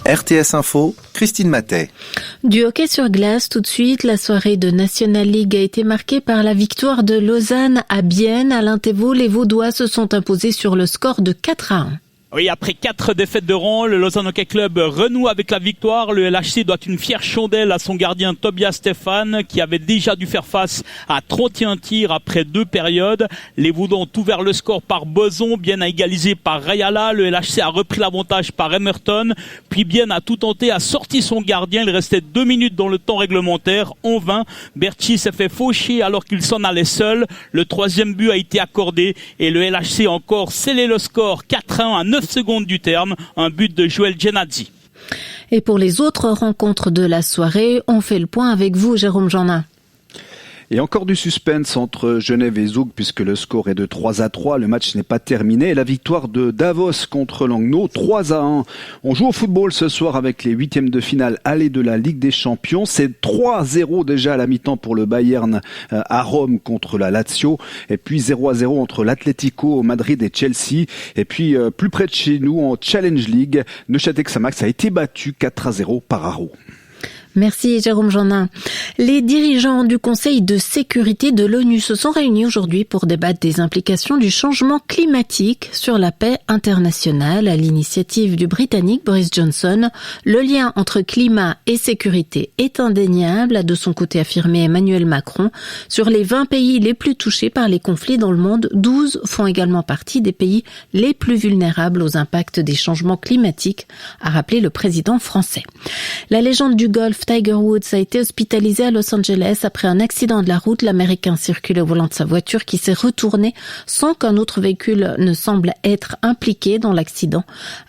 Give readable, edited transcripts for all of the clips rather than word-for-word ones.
RTS Info, Christine Matet. Du hockey sur glace, tout de suite, la soirée de National League a été marquée par la victoire de Lausanne à Bienne. À l'Intévo, les Vaudois se sont imposés sur le score de 4-1. Oui, après 4 défaites de rang, le Lausanne Hockey Club renoue avec la victoire. Le LHC doit une fière chandelle à son gardien Tobias Stéphane, qui avait déjà dû faire face à 31 tirs après 2 périodes. Les Vaudois ont ouvert le score par Boson, Bienne a égalisé par Rayala. Le LHC a repris l'avantage par Emerton. Puis Bienne a tout tenté, a sorti son gardien. Il restait 2 minutes dans le temps réglementaire. En vain, Berchi s'est fait faucher alors qu'il s'en allait seul. Le 3e but a été accordé et le LHC a encore scellé le score 4-1 à 9 secondes du terme, un but de Joël Genadzi. Et pour les autres rencontres de la soirée, on fait le point avec vous, Jérôme Jeannin. Et encore du suspense entre Genève et Zoug puisque le score est de 3-3. Le match n'est pas terminé. Et la victoire de Davos contre Langnau, 3-1. On joue au football ce soir avec les 8e de finale aller de la Ligue des Champions. C'est 3-0 déjà à la mi-temps pour le Bayern à Rome contre la Lazio. Et puis 0-0 entre l'Atlético Madrid et Chelsea. Et puis plus près de chez nous en Challenge League, Neuchâtel Xamax a été battu 4-0 par Haro. Merci Jérôme Jeannin. Les dirigeants du Conseil de sécurité de l'ONU se sont réunis aujourd'hui pour débattre des implications du changement climatique sur la paix internationale. À l'initiative du Britannique Boris Johnson, le lien entre climat et sécurité est indéniable, a de son côté affirmé Emmanuel Macron. Sur les 20 pays les plus touchés par les conflits dans le monde, 12 font également partie des pays les plus vulnérables aux impacts des changements climatiques, a rappelé le président français. La légende du golf Tiger Woods a été hospitalisé à Los Angeles après un accident de la route. L'Américain circulait au volant de sa voiture qui s'est retournée sans qu'un autre véhicule ne semble être impliqué dans l'accident.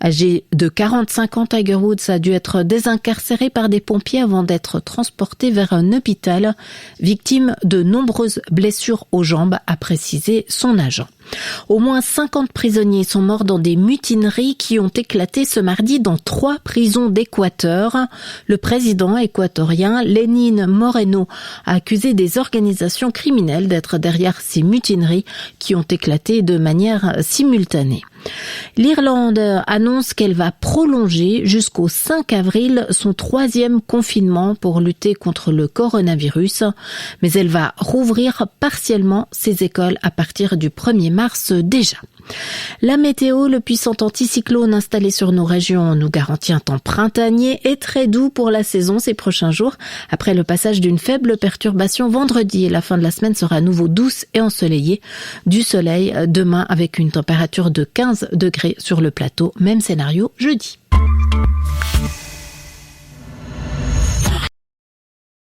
Âgé de 45 ans, Tiger Woods a dû être désincarcéré par des pompiers avant d'être transporté vers un hôpital, victime de nombreuses blessures aux jambes, a précisé son agent. Au moins 50 prisonniers sont morts dans des mutineries qui ont éclaté ce mardi dans 3 prisons d'Équateur. Le président équatorien Lénin Moreno a accusé des organisations criminelles d'être derrière ces mutineries qui ont éclaté de manière simultanée. L'Irlande annonce qu'elle va prolonger jusqu'au 5 avril son 3e confinement pour lutter contre le coronavirus, mais elle va rouvrir partiellement ses écoles à partir du 1er mars déjà. La météo, le puissant anticyclone installé sur nos régions nous garantit un temps printanier et très doux pour la saison ces prochains jours. Après le passage d'une faible perturbation vendredi, la fin de la semaine sera à nouveau douce et ensoleillée. Du soleil demain avec une température de 15 degrés sur le plateau. Même scénario jeudi.